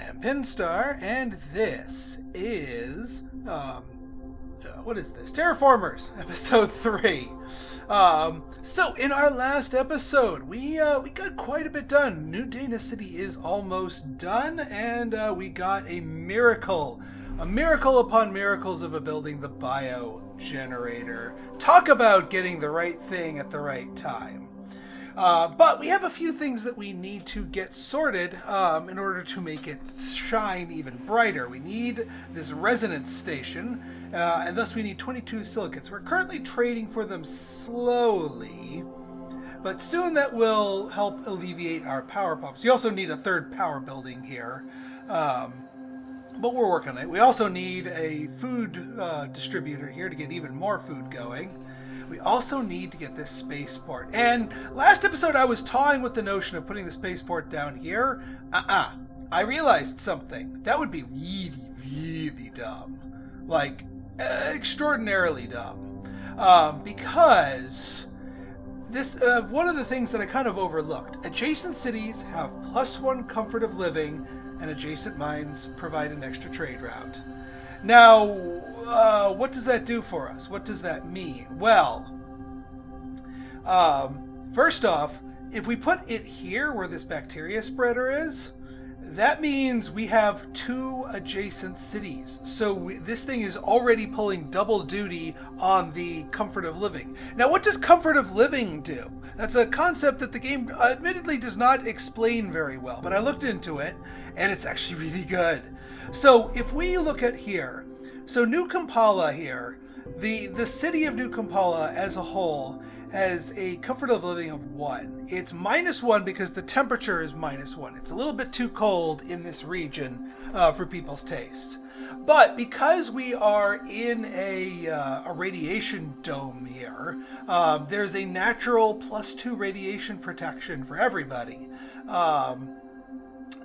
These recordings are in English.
am Pinstar, and this is, what is this? Terraformers, episode 3. So in our last episode, we got quite a bit done. New Dana City is almost done, and we got a miracle upon miracles of a building, the biogenerator. Talk about getting the right thing at the right time. But we have a few things that we need to get sorted in order to make it shine even brighter. We need this resonance station, and thus we need 22 silicates. We're currently trading for them slowly, but soon that will help alleviate our power problems. You also need a third power building here, but we're working on it. We also need a food distributor here to get even more food going. We also need to get this spaceport. And last episode I was toying with the notion of putting the spaceport down here. I realized something. That would be really, really dumb. Like, extraordinarily dumb. Because this one of the things that I kind of overlooked. Adjacent cities have +1 comfort of living, and adjacent mines provide an extra trade route. Now, what does that do for us? What does that mean? Well, first off, if we put it here where this bacteria spreader is, that means we have 2 adjacent cities. So this thing is already pulling double duty on the comfort of living. Now, what does comfort of living do? That's a concept that the game admittedly does not explain very well, but I looked into it, and it's actually really good. So if we look at here, so New Kampala here, the city of New Kampala as a whole has a comfort of living of 1. It's -1 because the temperature is -1. It's a little bit too cold in this region for people's tastes. But because we are in a radiation dome here, there's a natural +2 radiation protection for everybody.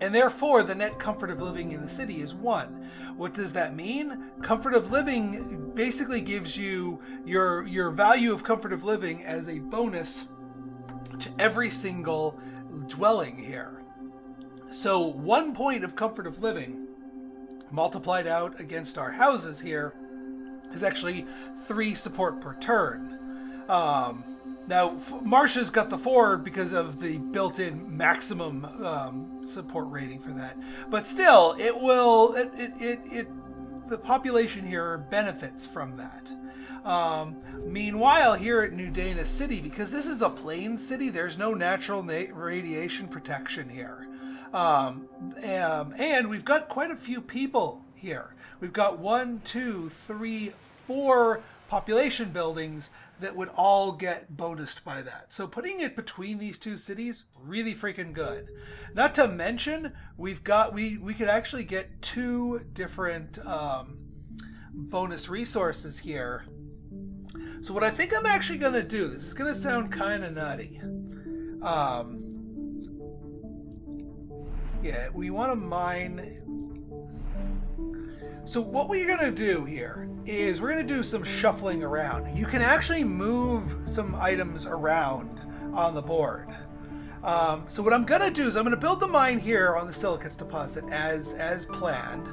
And therefore, the net comfort of living in the city is 1. What does that mean? Comfort of living basically gives you your value of comfort of living as a bonus to every single dwelling here. So 1 point of comfort of living multiplied out against our houses here is actually 3 support per turn. Now, Marcia's got the 4 because of the built-in maximum support rating for that. But still, it will. The population here benefits from that. Meanwhile, here at New Dana City, because this is a plain city, there's no natural radiation protection here. And we've got quite a few people here. We've got 1, 2, 3, 4 population buildings that would all get bonused by that. So putting it between these 2 cities, really freaking good. Not to mention, we could actually get 2 different bonus resources here. So what I think I'm actually going to do, this is going to sound kind of nutty. Yeah, we want to mine. So what we're going to do here is we're going to do some shuffling around. You can actually move some items around on the board. So what I'm going to do is I'm going to build the mine here on the silicates deposit as planned.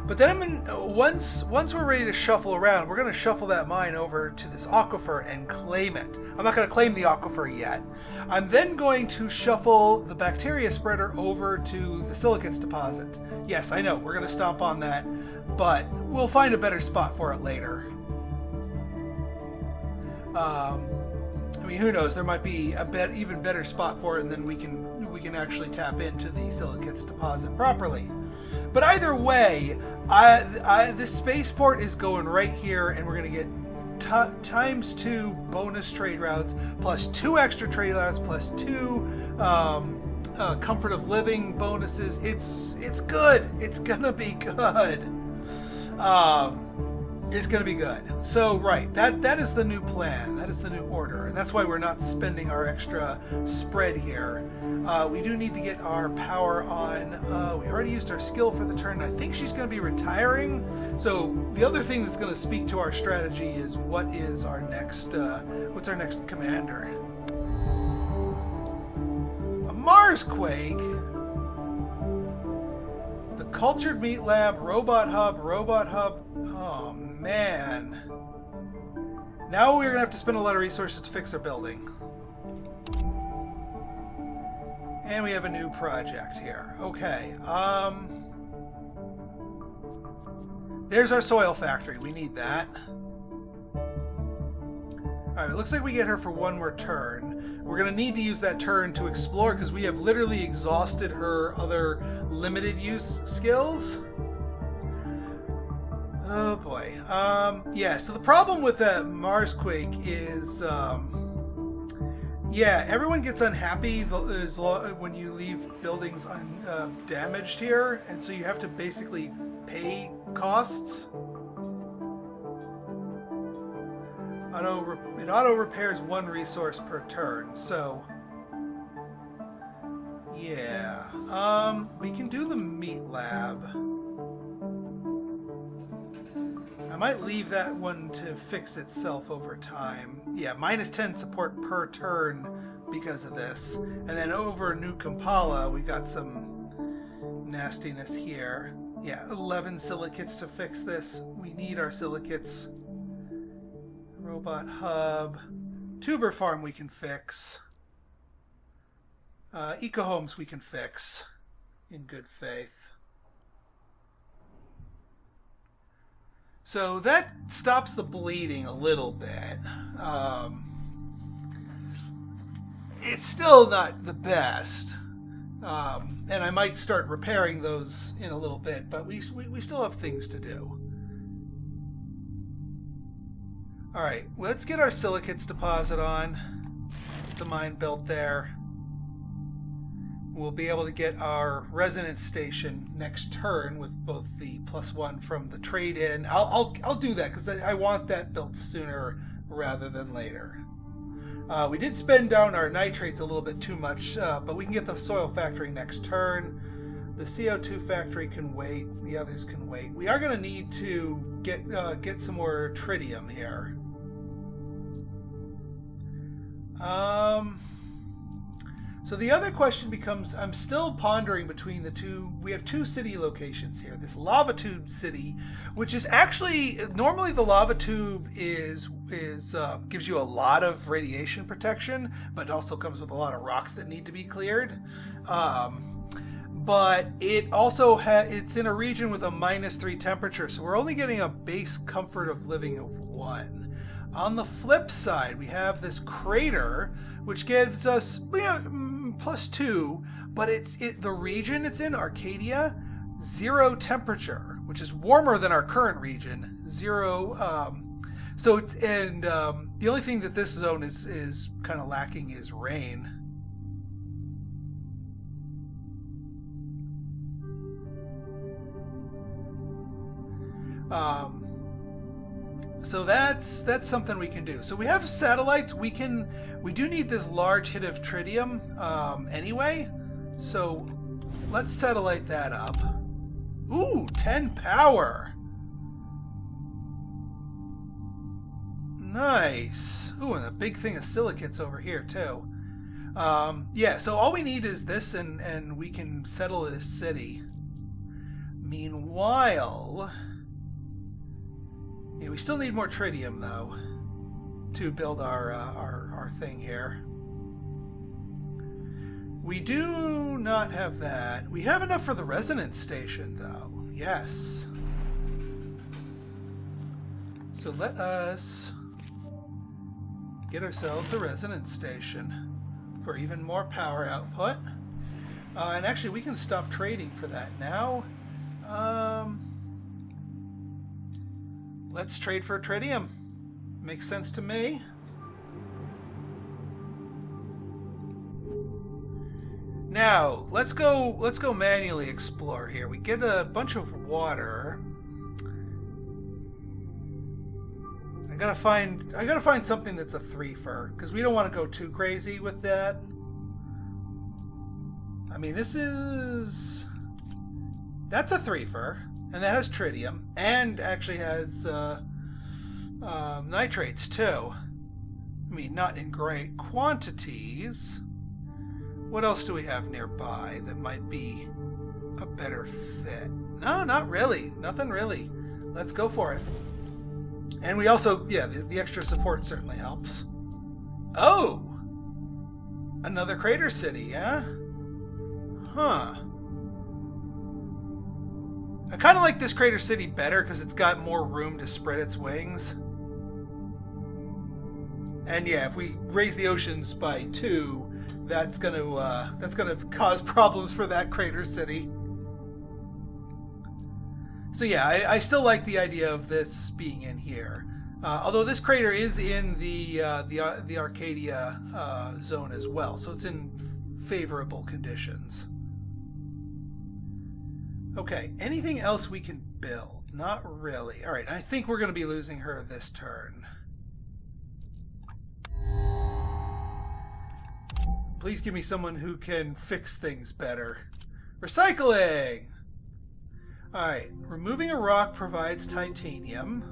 But then once we're ready to shuffle around, we're going to shuffle that mine over to this aquifer and claim it. I'm not going to claim the aquifer yet. I'm then going to shuffle the bacteria spreader over to the silicates deposit. Yes, I know, we're going to stomp on that, but we'll find a better spot for it later. I mean, who knows? There might be a even better spot for it, and then we can actually tap into the silicates deposit properly. But either way, this spaceport is going right here, and we're going to get ×2 bonus trade routes, plus 2 extra trade routes, plus 2 comfort of living bonuses. It's good. It's gonna be good. It's going to be good. So, right, that is the new plan. That is the new order. And that's why we're not spending our extra spread here. We do need to get our power on. We already used our skill for the turn. I think she's going to be retiring. So the other thing that's going to speak to our strategy is what's our next commander? A marsquake? The cultured meat lab, robot hub. Oh, man. Now we're going to have to spend a lot of resources to fix our building. And we have a new project here. Okay. There's our soil factory. We need that. Alright, it looks like we get her for one more turn. We're going to need to use that turn to explore because we have literally exhausted her other limited use skills. Oh boy. Yeah, so the problem with that marsquake is... yeah, everyone gets unhappy when you leave buildings undamaged here, and so you have to basically pay costs. It auto repairs one resource per turn, so yeah. We can do the meat lab. I might leave that one to fix itself over time. Yeah, -10 support per turn because of this. And then over New Kampala, we got some nastiness here. Yeah, 11 silicates to fix this. We need our silicates. Robot hub. Tuber farm we can fix. Eco homes we can fix in good faith. So that stops the bleeding a little bit. It's still not the best. And I might start repairing those in a little bit, but we still have things to do. Alright, let's get our silicates deposit on. Get the mine built there. We'll be able to get our resonance station next turn with both the +1 from the trade-in. I'll do that because I want that built sooner rather than later. We did spend down our nitrates a little bit too much, but we can get the soil factory next turn. The CO2 factory can wait. The others can wait. We are going to need to get some more tritium here. So the other question becomes, I'm still pondering between the two. We have two city locations here. This lava tube city, which is actually, normally the lava tube gives you a lot of radiation protection, but it also comes with a lot of rocks that need to be cleared. But it also it's in a region with a -3 temperature, so we're only getting a base comfort of living of 1. On the flip side, we have this crater, which gives us +2, but the region it's in, Arcadia, 0 temperature, which is warmer than our current region. 0. So it's, and the only thing that this zone is kind of lacking is rain. So that's something we can do. So we have satellites. We do need this large hit of tritium anyway. So let's satellite that up. Ooh, 10 power. Nice. Ooh, and a big thing of silicates over here too. Yeah, so all we need is this, and we can settle this city. Meanwhile, yeah, we still need more tritium though to build our thing here. We do not have that. We have enough for the resonance station though. Yes. So let us get ourselves a resonance station for even more power output. And actually we can stop trading for that now. Let's trade for tritium. Makes sense to me. Now, let's go manually explore here. We get a bunch of water. I gotta find something that's a 3-fer, because we don't want to go too crazy with that. I mean, that's a 3-fer. And that has tritium, and actually has nitrates too. I mean, not in great quantities. What else do we have nearby that might be a better fit? No, not really. Nothing really. Let's go for it. And we also, yeah, the extra support certainly helps. Oh! Another crater city, yeah? Huh. I kind of like this crater city better because it's got more room to spread its wings. And yeah, if we raise the oceans by 2, that's gonna cause problems for that crater city. So yeah, I still like the idea of this being in here. Although this crater is in the Arcadia zone as well, so it's in favorable conditions. Okay, anything else we can build? Not really. All right, I think we're going to be losing her this turn. Please give me someone who can fix things better. Recycling! Alright, removing a rock provides titanium.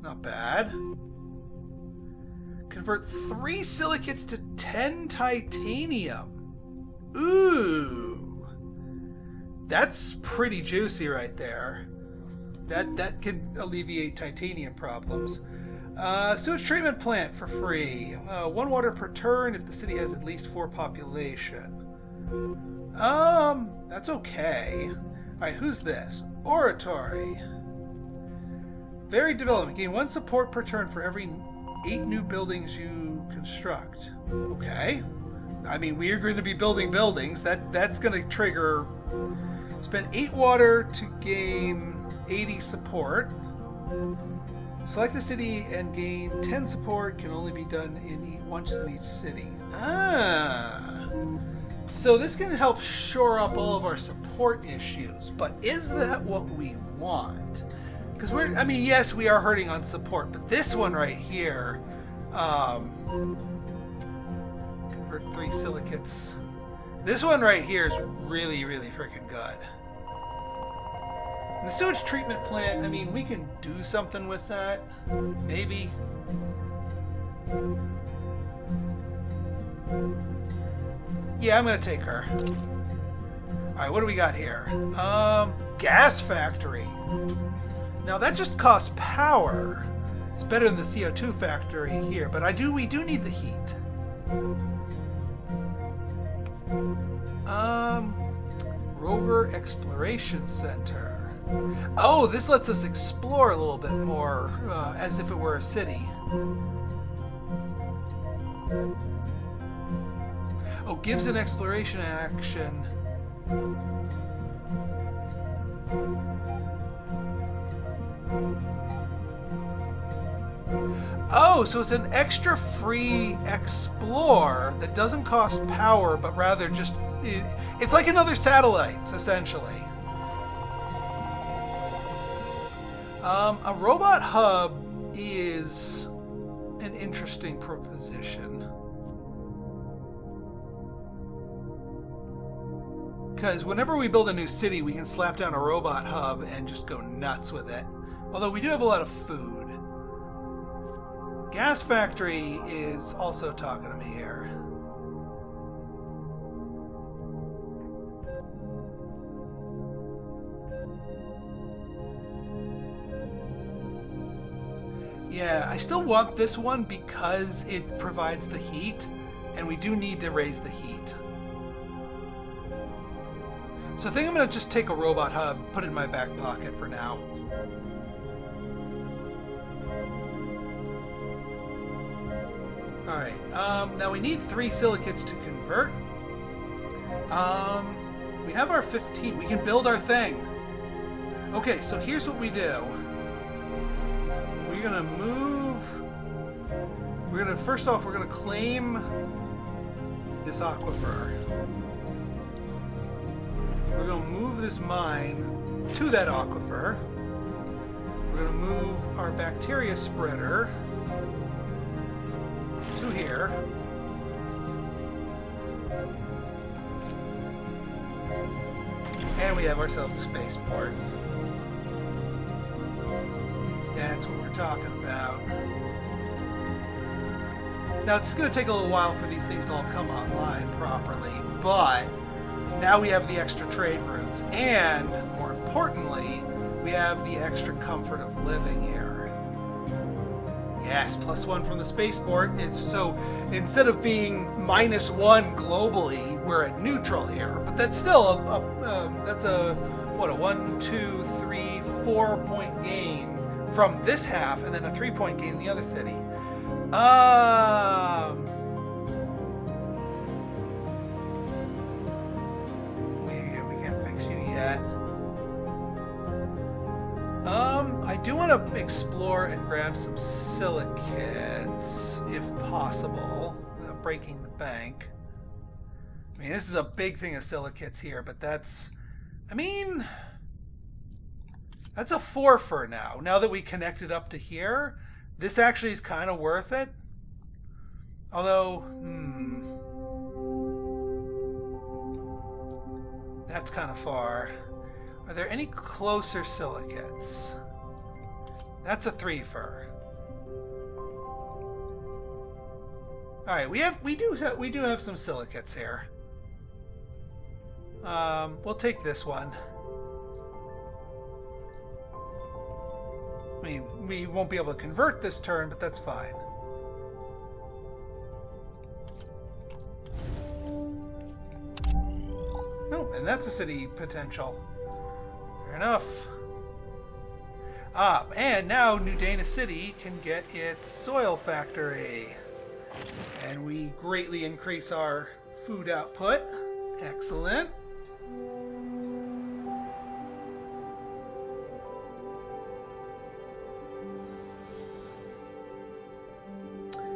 Not bad. Convert 3 silicates to 10 titanium. Ooh! That's pretty juicy right there. That can alleviate titanium problems. Sewage treatment plant for free. 1 water per turn if the city has at least 4 population. That's okay. Alright, who's this? Oratory. Varied development. Gain 1 support per turn for every 8 new buildings you construct. Okay. I mean, we are going to be building buildings. That's going to trigger... Spend 8 water to gain 80 support. Select the city and gain 10 support. Can only be done once in each city. Ah. So this can help shore up all of our support issues. But is that what we want? Because I mean, yes, we are hurting on support. But this one right here... convert 3 silicates. This one right here is really, really freaking good. And the sewage treatment plant, I mean, we can do something with that. Maybe. Yeah, I'm going to take her. Alright, what do we got here? Gas factory. Now, that just costs power. It's better than the CO2 factory here, but we do need the heat. Rover Exploration Center. Oh, this lets us explore a little bit more, as if it were a city. Oh, gives an exploration action. Oh, so it's an extra free explore that doesn't cost power, but rather just... It's like another satellite, essentially. A robot hub is an interesting proposition. Because whenever we build a new city, we can slap down a robot hub and just go nuts with it. Although we do have a lot of food. Gas factory is also talking to me here. Yeah, I still want this one because it provides the heat, and we do need to raise the heat. So I think I'm going to just take a robot hub, put it in my back pocket for now. Alright, now we need 3 silicates to convert. We have our 15. We can build our thing. Okay, so here's what we do. We're gonna move... First off, we're gonna claim this aquifer. We're gonna move this mine to that aquifer. We're gonna move our bacteria spreader to here. And we have ourselves a spaceport. That's what we're talking about. Now, it's going to take a little while for these things to all come online properly, but Now we have the extra trade routes, and more importantly, we have the extra comfort of living here. Yes, +1 from the spaceport. It's so instead of being -1 globally, we're at neutral here. But that's still that's a 1, 2, 3, 4-point gain from this half, and then a 3-point gain in the other city. We can't fix you yet. I do want to explore and grab some silicates, if possible, without breaking the bank. I mean, this is a big thing of silicates here, but that's... I mean... That's a 4 for now. Now that we connected up to here, this actually is kind of worth it. Although, that's kind of far. Are there any closer silicates? That's a 3 for. All right, we do have some silicates here. We'll take this one. I mean, we won't be able to convert this turn, but that's fine. Nope, and that's a city potential. Fair enough. And now New Dana City can get its soil factory. And we greatly increase our food output. Excellent.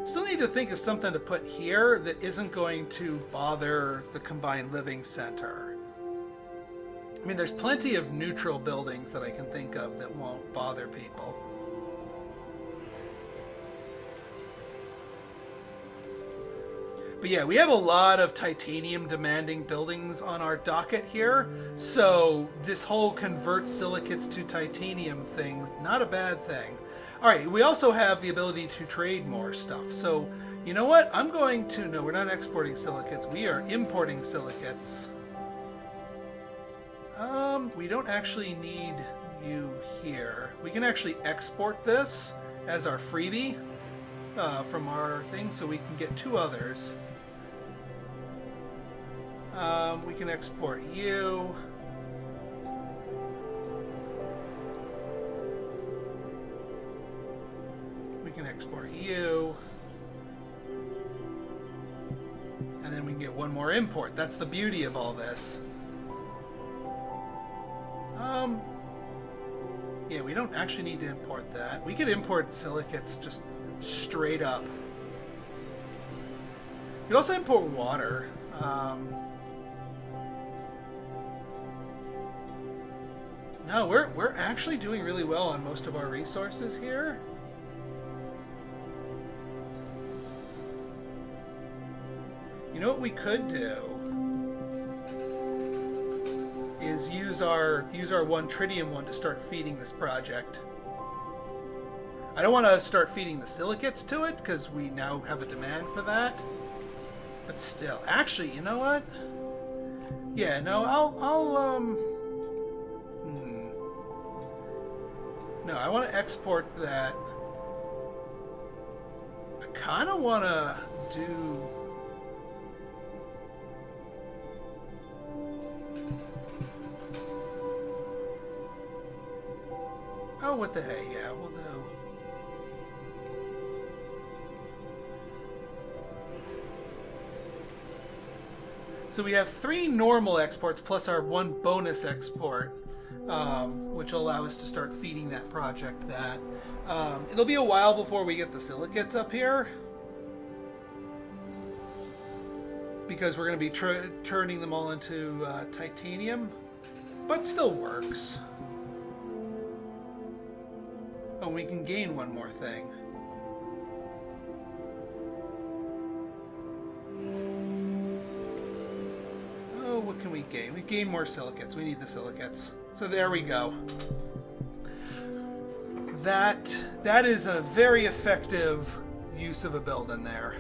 Still need to think of something to put here that isn't going to bother the combined living center. I mean, there's plenty of neutral buildings that I can think of that won't bother people. But yeah, we have a lot of titanium demanding buildings on our docket here, so this whole convert silicates to titanium thing, not a bad thing. Alright, we also have the ability to trade more stuff, so you know what? I'm going to... No, we're not exporting silicates, we are importing silicates. We don't actually need you here. We can actually export this as our freebie from our thing, so we can get 2 others. We can export you. We can export you. And then we can get 1 more import. That's the beauty of all this. Yeah, we don't actually need to import that. We could import silicates just straight up. We could also import water. No, we're actually doing really well on most of our resources here. You know what we could do is use our 1 tritium one to start feeding this project. I don't want to start feeding the silicates to it because we now have a demand for that. But still, actually, you know what? Yeah, no, No, I want to export that. I kind of want to do... Oh, what the heck? Yeah, we'll do. So we have 3 normal exports plus our 1 bonus export, which will allow us to start feeding that project that. It'll be a while before we get the silicates up here, because we're going to be turning them all into titanium, but it still works. Oh, we can gain 1 more thing. Oh, what can we gain? We gain more silicates. We need the silicates. So there we go. That is a very effective use of a building there,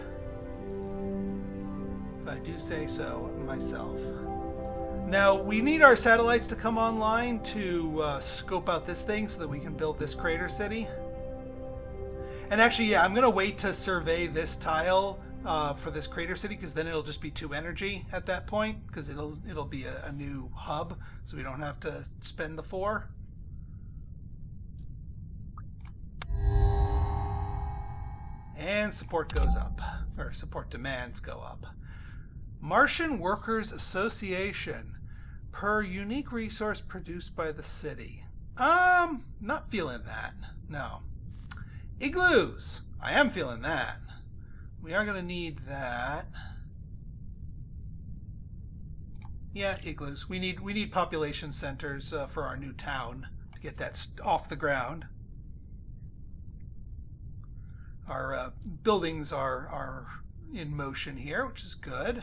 if I do say so myself. Now, we need our satellites to come online to scope out this thing so that we can build this crater city. And actually, yeah, I'm going to wait to survey this tile for this crater city, because then it'll just be 2 energy at that point, because it'll be a new hub, so we don't have to spend the 4. And support goes up, or support demands go up. Martian Workers Association. Per unique resource produced by the city. Not feeling that. No. Igloos. I am feeling that. We are going to need that. Yeah, igloos. We need population centers for our new town to get that off the ground. Our buildings are in motion here, which is good.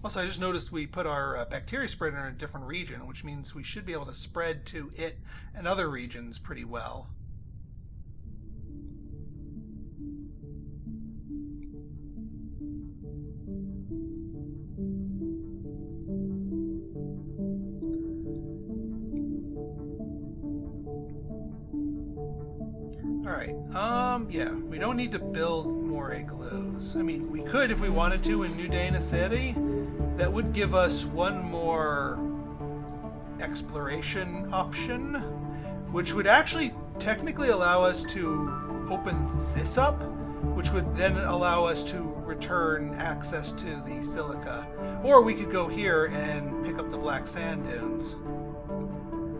Also, I just noticed we put our bacteria spreader in a different region, which means we should be able to spread to it and other regions pretty well. Alright, yeah, we don't need to build more igloos. I mean, we could if we wanted to in New Dana City. That would give us one more exploration option, which would actually technically allow us to open this up, which would then allow us to return access to the silica. Or we could go here and pick up the black sand dunes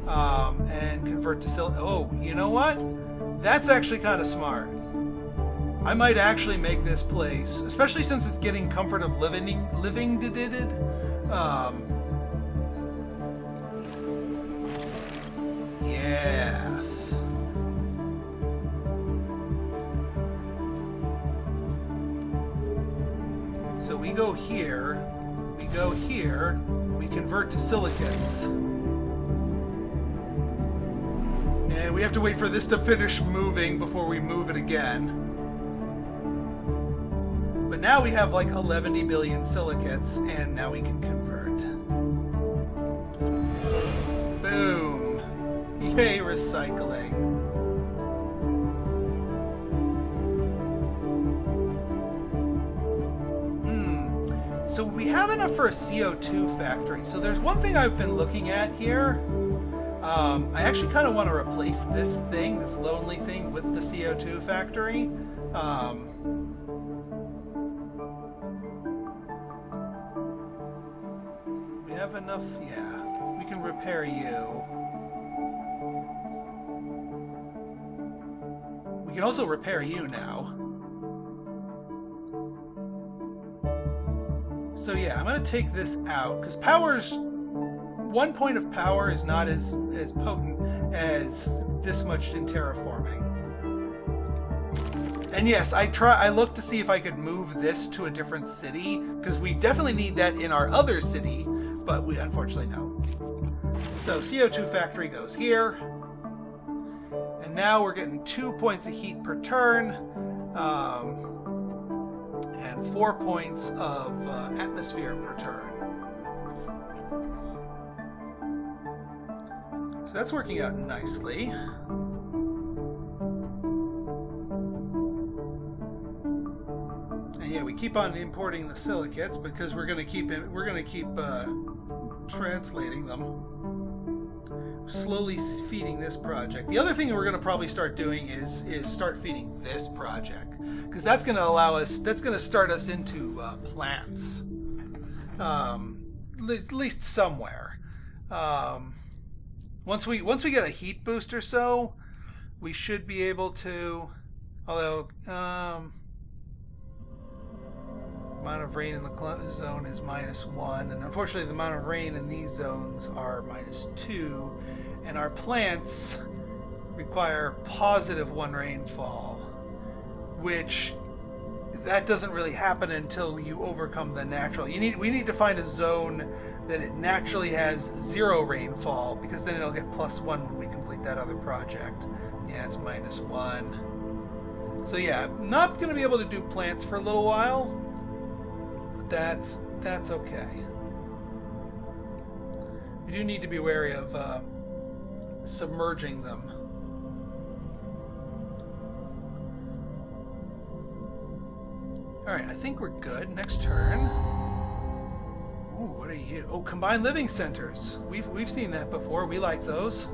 and convert to silica. Oh, you know what? That's actually kind of smart. I might actually make this place, especially since it's getting comfort of living yes. So we go here, we convert to silicates. And we have to wait for this to finish moving before we move it again. But now we have like 11 billion silicates, and now we can convert. Boom. Yay, recycling. So we have enough for a CO2 factory. So there's one thing I've been looking at here. I actually kind of want to replace this thing, this lonely thing, with the CO2 factory. We have enough, yeah. We can repair you. We can also repair you now. So yeah, I'm going to take this out, because one point of power is not as potent as this much in terraforming. And yes, I looked to see if I could move this to a different city, because we definitely need that in our other city, but we unfortunately don't. So CO2 factory goes here. And now we're getting 2 points of heat per turn, and 4 points of atmosphere per turn. So that's working out nicely. And yeah, we keep on importing the silicates because we're going to keep translating them. Slowly feeding this project. The other thing that we're going to probably start doing is start feeding this project, because that's going to allow us. That's going to start us into plants, at least somewhere. Once we get a heat boost or so, we should be able to. Although amount of rain in the zone is -1, and unfortunately the amount of rain in these zones are -2, and our plants require +1 rainfall, which that doesn't really happen until you overcome the natural. We need to find a zone that it naturally has 0 rainfall, because then it'll get +1 when we complete that other project. Yeah, it's -1. So yeah, not going to be able to do plants for a little while, but that's okay. We do need to be wary of submerging them. Alright, I think we're good. Next turn. Ooh, what are you? Oh, combined living centers. We've seen that before. We like those.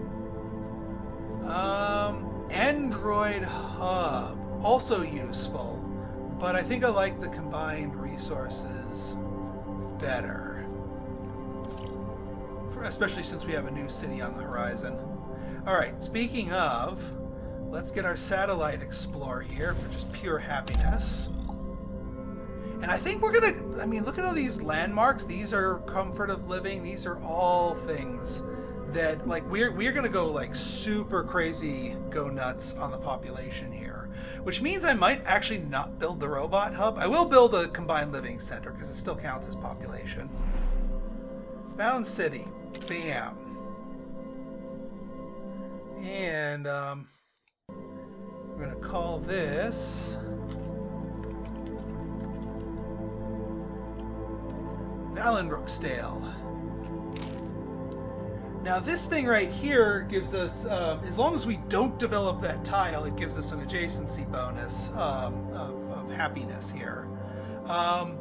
Android hub. Also useful. But I think I like the combined resources better. Especially since we have a new city on the horizon. Alright, speaking of, let's get our satellite explorer here for just pure happiness. And I think we're gonna, I mean, look at all these landmarks. These are comfort of living. These are all things that, like, we're gonna go, like, super crazy, go nuts on the population here. Which means I might actually not build the robot hub. I will build a combined living center, because it still counts as population. Found city. Bam. And, we're gonna call this... Fallan Rooksdale. Now this thing right here gives us, as long as we don't develop that tile, it gives us an adjacency bonus of happiness here.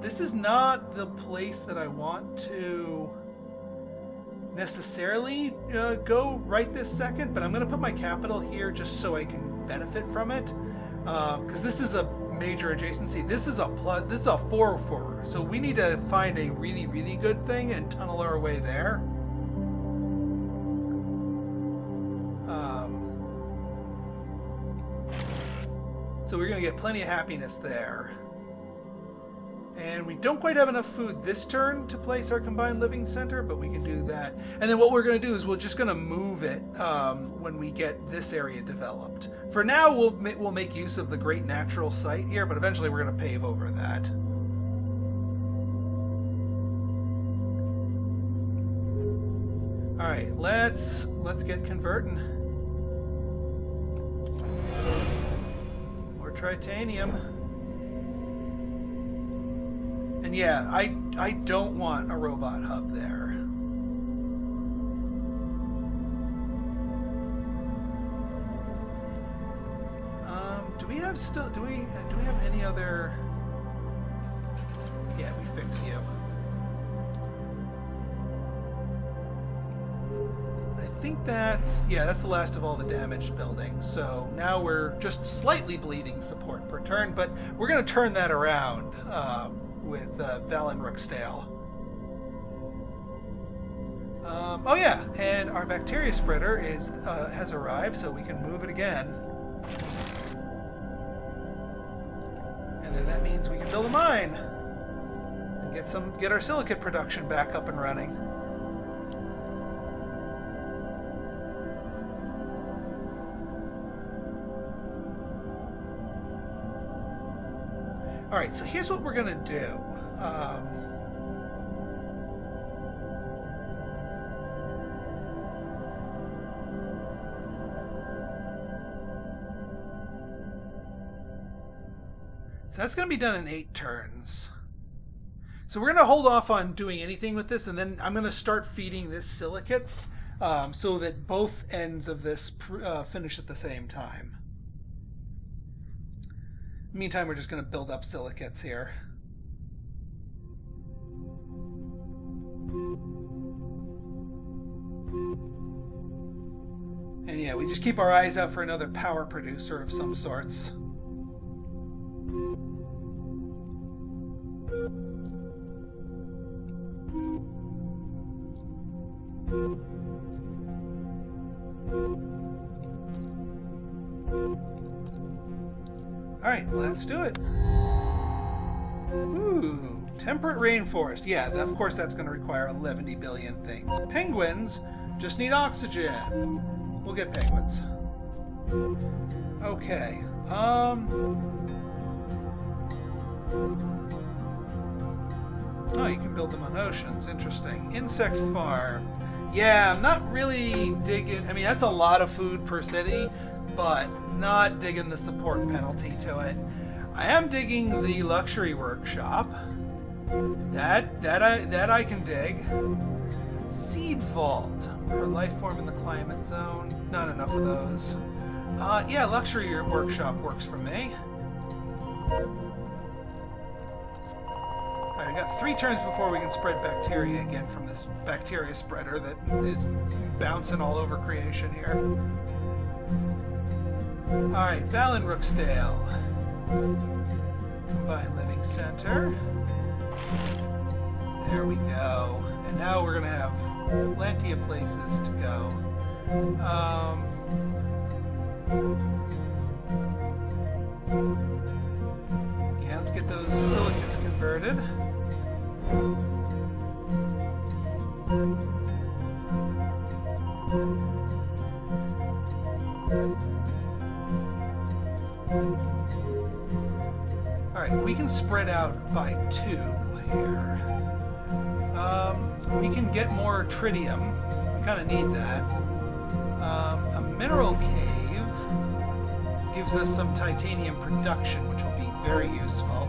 This is not the place that I want to necessarily go right this second, but I'm going to put my capital here just so I can benefit from it, because this is a major adjacency. This is a plus. This is a 4-4. So we need to find a really, really good thing and tunnel our way there. So we're going to get plenty of happiness there. And we don't quite have enough food this turn to place our combined living center, but we can do that. And then what we're going to do is we're just going to move it when we get this area developed. For now, we'll make use of the great natural site here, but eventually we're going to pave over that. All right, let's get converting. More titanium. And yeah, I don't want a robot hub there. Do we have any other? Yeah, we fix you. I think that's the last of all the damaged buildings. So now we're just slightly bleeding support per turn, but we're going to turn that around with Fallan Rooksdale. Oh yeah, and our bacteria spreader has arrived, so we can move it again. And then that means we can build a mine and get our silicate production back up and running. All right, so here's what we're going to do. So that's going to be done in 8 turns. So we're going to hold off on doing anything with this, and then I'm going to start feeding this silicates so that both ends of this finish at the same time. Meantime, we're just going to build up silicates here. And yeah, we just keep our eyes out for another power producer of some sorts. Alright, let's do it. Ooh, temperate rainforest. Yeah, of course that's going to require 11 billion things. Penguins just need oxygen. We'll get penguins. Okay. Oh, you can build them on oceans. Interesting. Insect farm. Yeah, I'm not really digging... I mean, that's a lot of food per city, but not digging the support penalty to it. I am digging the luxury workshop. That I can dig. Seed vault. Per life form in the climate zone. Not enough of those. Yeah, luxury workshop works for me. Alright, I got 3 turns before we can spread bacteria again from this bacteria spreader that is bouncing all over creation here. Alright, Fallan, Rooksdale. Combined Living Center. There we go. And now we're going to have plenty of places to go. Yeah, let's get those silicates converted. Alright, we can spread out by 2 here. We can get more tritium. We kind of need that. A mineral cave gives us some titanium production, which will be very useful.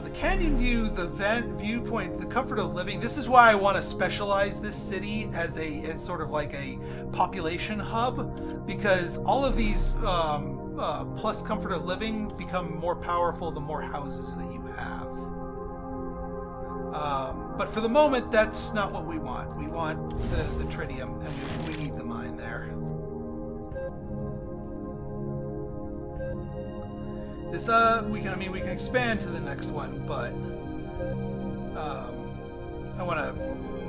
The canyon view, the viewpoint, the comfort of living. This is why I want to specialize this city as sort of like a population hub, because all of these plus comfort of living become more powerful the more houses that you have. But for the moment, that's not what we want. We want the tritium, and we need the mine there. This we can expand to the next one, but I want to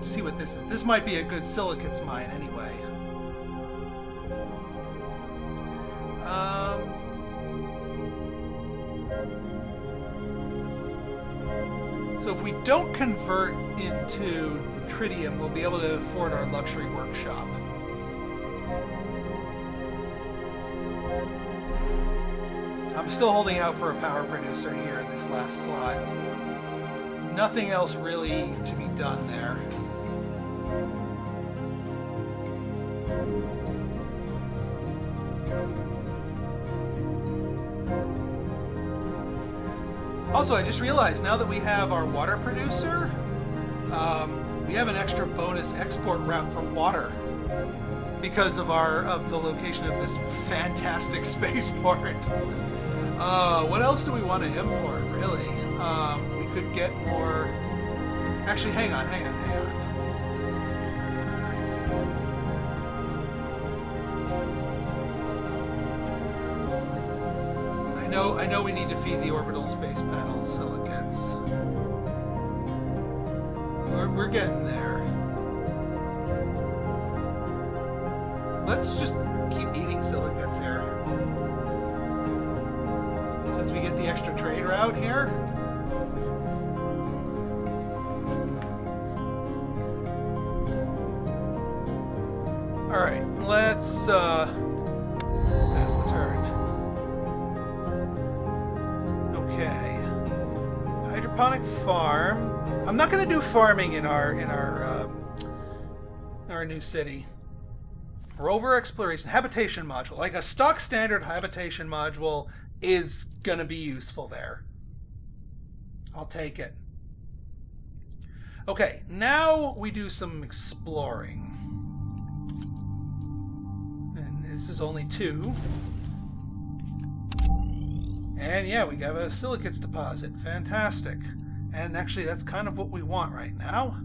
see what this is. This might be a good silicates mine anyway. So if we don't convert into tritium, we'll be able to afford our luxury workshop. I'm still holding out for a power producer here in this last slot. Nothing else really to be done there. Also, I just realized now that we have our water producer, we have an extra bonus export route for water because of the location of this fantastic spaceport. What else do we want to import, really? We could get more... Actually, hang on. I know we need to feed the orbital space panel silicates. We're getting there. Let's just keep eating silicates here. Since we get the extra trade route here. Alright, let's pass the turn. Okay. Hydroponic farm. I'm not going to do farming in our new city. Rover exploration habitation module, like a stock standard habitation module, is going to be useful there. I'll take it. Okay, now we do some exploring. And this is only 2. And yeah, we have a silicates deposit. Fantastic. And actually, that's kind of what we want right now.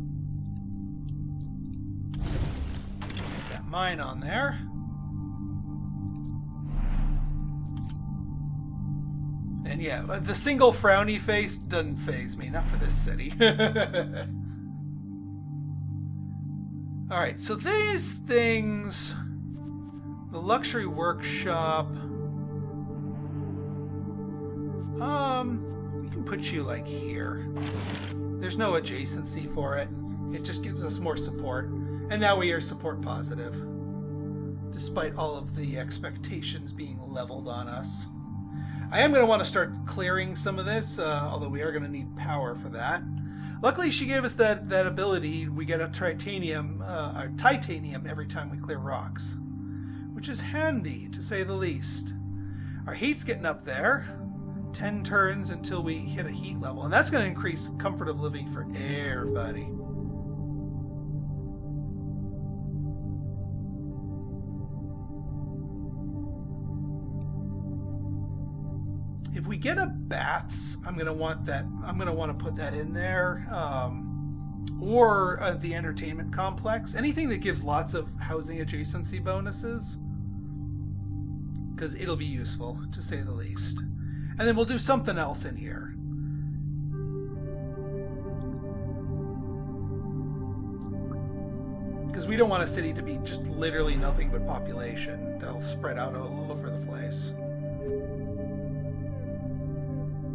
Get that mine on there. And yeah, the single frowny face doesn't faze me. Not for this city. Alright, so these things... The luxury workshop... we can put you like here. There's no adjacency for it. It just gives us more support. And now we are support positive. Despite all of the expectations being leveled on us. I am going to want to start clearing some of this, although we are going to need power for that. Luckily, she gave us that ability. We get a titanium every time we clear rocks, which is handy, to say the least. Our heat's getting up there. 10 turns until we hit a heat level, and that's going to increase comfort of living for everybody. If we get a baths, I'm going to want that. I'm going to want to put that in there, or the entertainment complex. Anything that gives lots of housing adjacency bonuses, because it'll be useful, to say the least. And then we'll do something else in here. Because we don't want a city to be just literally nothing but population. They'll spread out all over the place.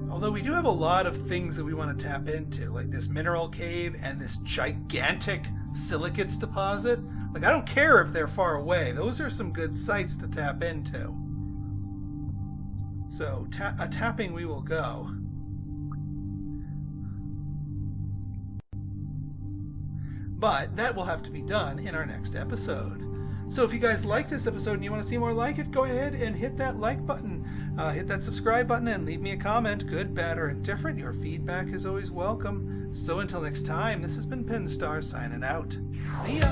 Although we do have a lot of things that we want to tap into, like this mineral cave and this gigantic silicates deposit. Like, I don't care if they're far away. Those are some good sites to tap into. So, tapping we will go. But that will have to be done in our next episode. So if you guys like this episode and you want to see more like it, go ahead and hit that like button. Hit that subscribe button and leave me a comment, good, bad, or indifferent. Your feedback is always welcome. So until next time, this has been Pinstar signing out. See ya!